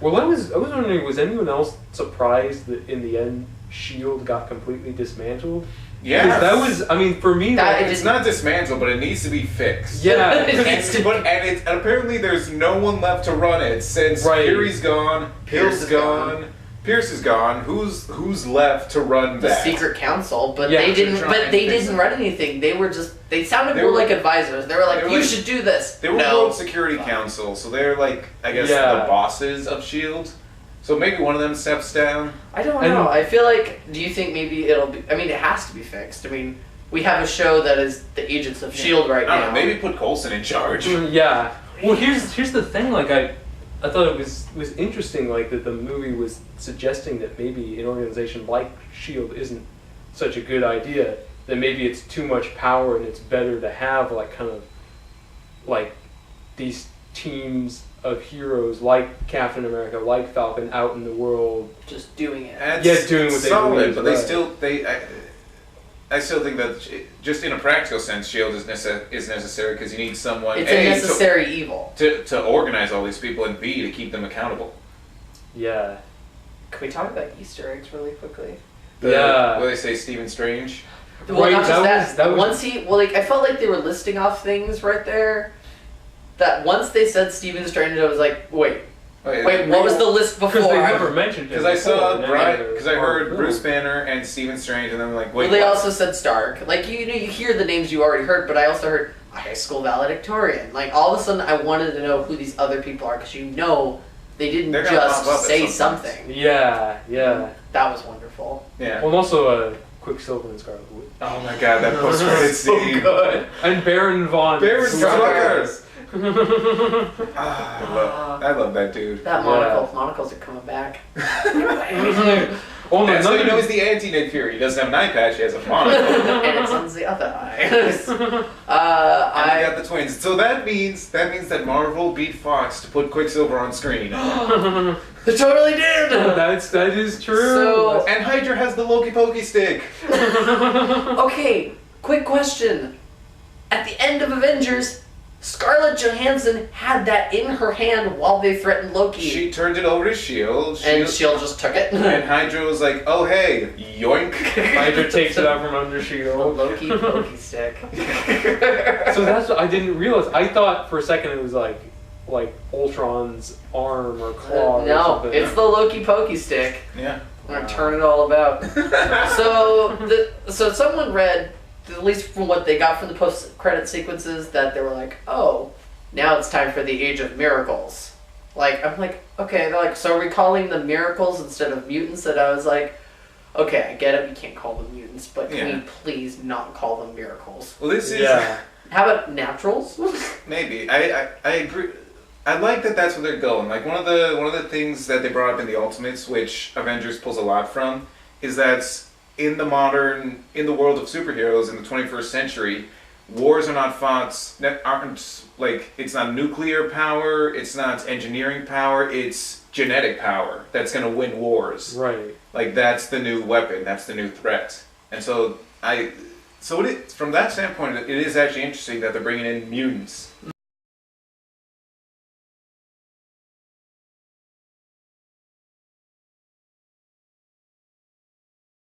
Well, I was wondering, was anyone else surprised that in the end S.H.I.E.L.D. got completely dismantled? Yeah, that was. I mean, for me, it's not dismantled, but it needs to be fixed. Yeah, and apparently there's no one left to run it since Fury's gone, Hill's gone. Pierce is gone. Who's left to run the Secret Council? But they didn't run anything. They sounded more like advisors. They were like, you should do this. They were World Security Council, so they're like, I guess, the bosses of S.H.I.E.L.D. So maybe one of them steps down. I don't know. I feel like, do you think maybe it'll be, I mean, it has to be fixed. I mean, we have a show that is the Agents of S.H.I.E.L.D. right now. Maybe put Coulson in charge. Yeah. Well, here's the thing, like, I thought it was interesting, like, that the movie was suggesting that maybe an organization like S.H.I.E.L.D. isn't such a good idea, that maybe it's too much power and it's better to have, like, kind of, like, these teams of heroes like Captain America, like Falcon, out in the world. Just doing it. Doing what solid, they do. But I still think that just in a practical sense, S.H.I.E.L.D. is necessary because you need someone It's a necessary evil. To organize all these people, and B, to keep them accountable. Yeah. Can we talk about Easter eggs really quickly? What they say, Stephen Strange? Well, not just that. Once I felt like they were listing off things right there. That once they said Stephen Strange, I was like, wait, what was the list before? Because they never mentioned it. Because I heard Bruce Banner and Stephen Strange, and then like, wait. Well, they also said Stark. Like, you hear the names you already heard, but I also heard a high school valedictorian. Like, all of a sudden, I wanted to know who these other people are, because they didn't just say something. Yeah. That was wonderful. Yeah. Well, and also Quicksilver and Scarlet Witch. Oh my god, that post-credit scene. So good. And Baron Strucker. I love that dude. That monocles are coming back. Oh, that's how you know he's the anti-Nick Fury. He doesn't have an eye patch, he has a monocle. And it's on the other eye. And we got the twins. So that means that Marvel beat Fox to put Quicksilver on screen. They totally did! That is true. And Hydra has the Loki Pokey stick. Okay, quick question. At the end of Avengers, Scarlett Johansson had that in her hand while they threatened Loki. She turned it over to S.H.I.E.L.D. And S.H.I.E.L.D. just took it. And Hydra was like, oh hey, yoink. Hydra takes it out from under S.H.I.E.L.D. Loki pokey stick. So that's what I didn't realize. I thought for a second it was like Ultron's arm or claw or something. It's the Loki pokey stick. Yeah. I'm going to turn it all about. So someone read, at least from what they got from the post-credit sequences, that they were like, oh, now it's time for the Age of Miracles. Like, I'm like, okay, they're like, so are we calling them miracles instead of mutants? And I was like, okay, I get it, we can't call them mutants, but can we please not call them miracles? Well, this is... How about naturals? Maybe. I agree. I like that that's where they're going. Like, one of the things that they brought up in the Ultimates, which Avengers pulls a lot from, is that in the world of superheroes in the 21st century, wars are not fought, it's not nuclear power, it's not engineering power, it's genetic power that's going to win wars. Right. Like, that's the new weapon, that's the new threat. And from that standpoint, it is actually interesting that they're bringing in mutants.